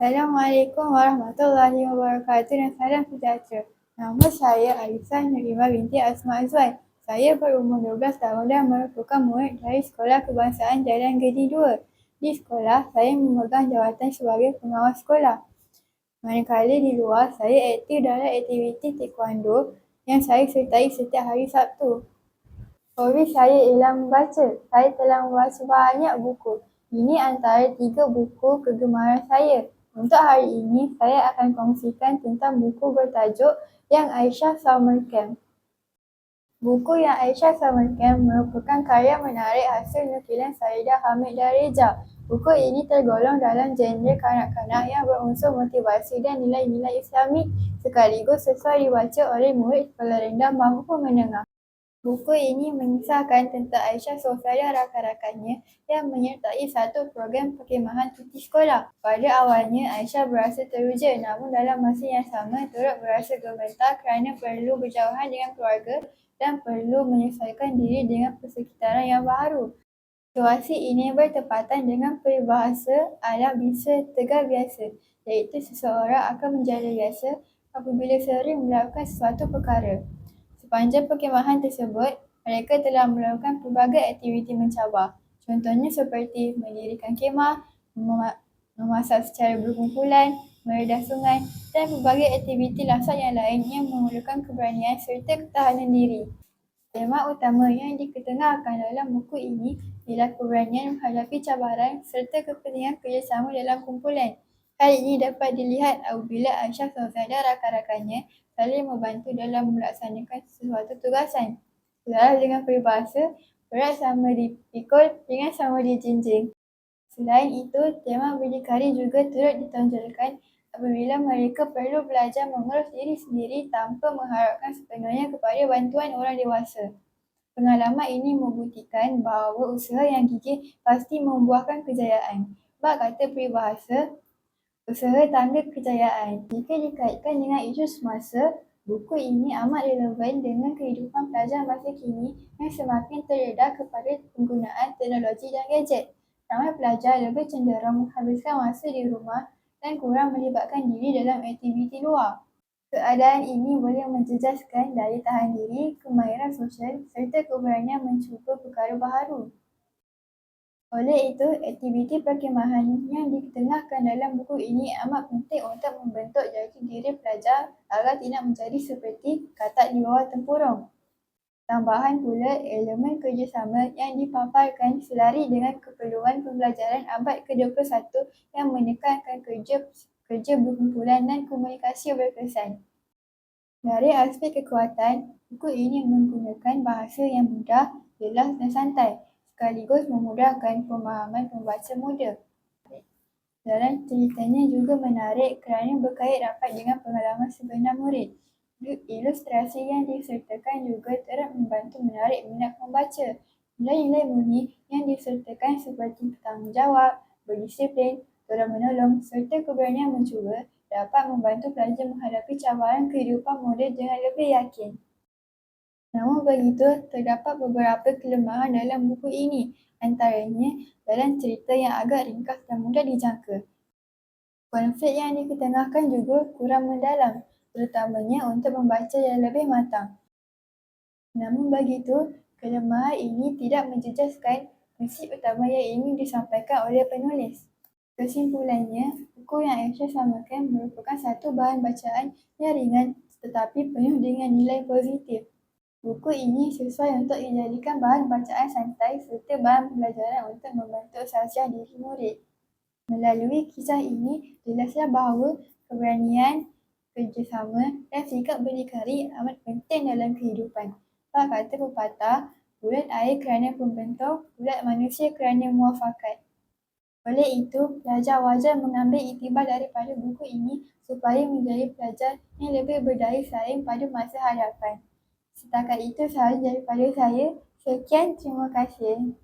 Assalamualaikum warahmatullahi wabarakatuh dan salam sejahtera. Nama saya Alisa Nurima binti Asma Azwan. Saya berumur 12 tahun dan merupakan murid dari Sekolah Kebangsaan Jalan Gedi 2. Di sekolah, saya memegang jawatan sebagai pengawas sekolah. Manakala di luar, saya aktif dalam aktiviti taekwondo yang saya sertai setiap hari Sabtu. Hobi saya ialah membaca. Saya telah membaca banyak buku. Ini antara 3 buku kegemaran saya. Untuk hari ini, saya akan kongsikan tentang buku bertajuk Yang Aisyah Summer Camp. Buku Yang Aisyah Summer Camp merupakan karya menarik hasil nukilan Sahidah Hamidah Reza. Buku ini tergolong dalam genre kanak-kanak yang berunsur motivasi dan nilai-nilai Islami sekaligus sesuai dibaca oleh murid sekolah rendah maupun menengah. Buku ini mengisahkan tentang Aisyah Sofia dan rakan-rakannya yang menyertai satu program perkhemahan cuti sekolah. Pada awalnya, Aisyah berasa teruja, namun dalam masa yang sama turut berasa gemetar kerana perlu berjauhan dengan keluarga dan perlu menyesuaikan diri dengan persekitaran yang baru. Situasi ini bertepatan dengan peribahasa alam bisa tegar biasa, iaitu seseorang akan menjadi biasa apabila sering melakukan sesuatu perkara. Sepanjang perkhemahan tersebut, mereka telah melakukan pelbagai aktiviti mencabar. Contohnya seperti mendirikan khemah, memasak secara berkumpulan, meredah sungai dan pelbagai aktiviti lasak yang lain yang memerlukan keberanian serta ketahanan diri. Tema utama yang diketengahkan dalam buku ini ialah keberanian menghadapi cabaran serta kepentingan kerjasama dalam kumpulan. Hal ini dapat dilihat apabila Aisyah Sofia dan rakan-rakannya saling membantu dalam melaksanakan sesuatu tugasan. Selaras dengan peribahasa, berat sama dipikul, ringan sama dijinjing. Selain itu, tema berdikari juga turut ditonjolkan apabila mereka perlu belajar mengurus diri sendiri tanpa mengharapkan sepenuhnya kepada bantuan orang dewasa. Pengalaman ini membuktikan bahawa usaha yang gigih pasti membuahkan kejayaan. Bab kata peribahasa, usaha tangga kejayaan. Jika dikaitkan dengan isu semasa, buku ini amat relevan dengan kehidupan pelajar masa kini yang semakin terdedah kepada penggunaan teknologi dan gadget. Ramai pelajar lebih cenderung menghabiskan masa di rumah dan kurang melibatkan diri dalam aktiviti luar. Keadaan ini boleh menjejaskan daya tahan diri, kemahiran sosial serta keberanian mencuba perkara baharu. Oleh itu, aktiviti perkhemahan yang diketengahkan dalam buku ini amat penting untuk membentuk jati diri pelajar agar tidak menjadi seperti katak di bawah tempurung. Tambahan pula, elemen kerjasama yang dipaparkan selari dengan keperluan pembelajaran abad ke-21 yang menekankan kerja berkumpulan dan komunikasi berkesan. Dari aspek kekuatan, buku ini menggunakan bahasa yang mudah, jelas dan santai, sekaligus memudahkan pemahaman pembaca muda. Dalam ceritanya juga menarik kerana berkait rapat dengan pengalaman sebenar murid. Ilustrasi yang disertakan juga turut membantu menarik minat pembaca. Nilai-nilai murni yang disertakan seperti bertanggungjawab, berdisiplin, tolong-menolong serta keberanian mencuba dapat membantu pelajar menghadapi cabaran kehidupan moden dengan lebih yakin. Namun begitu, terdapat beberapa kelemahan dalam buku ini, antaranya dalam cerita yang agak ringkas dan mudah dijangka. Konflik yang diketengahkan juga kurang mendalam, terutamanya untuk membaca yang lebih matang. Namun begitu, kelemahan ini tidak menjejaskan prinsip utama yang ingin disampaikan oleh penulis. Kesimpulannya, buku Yang Aisyah Summer Camp merupakan satu bahan bacaan yang ringan tetapi penuh dengan nilai positif. Buku ini sesuai untuk dijadikan bahan bacaan santai serta bahan pembelajaran untuk membentuk sahsiah diri murid. Melalui kisah ini, jelaslah bahawa keberanian, kerjasama dan sikap berdikari amat penting dalam kehidupan. Bab kata pepatah, bulat air kerana pembentuk, bulat manusia kerana muafakat. Oleh itu, pelajar wajar mengambil iktibar daripada buku ini supaya menjadi pelajar yang lebih berdaya saing pada masa hadapan. Setakat itu sahaja daripada saya. Sekian, terima kasih.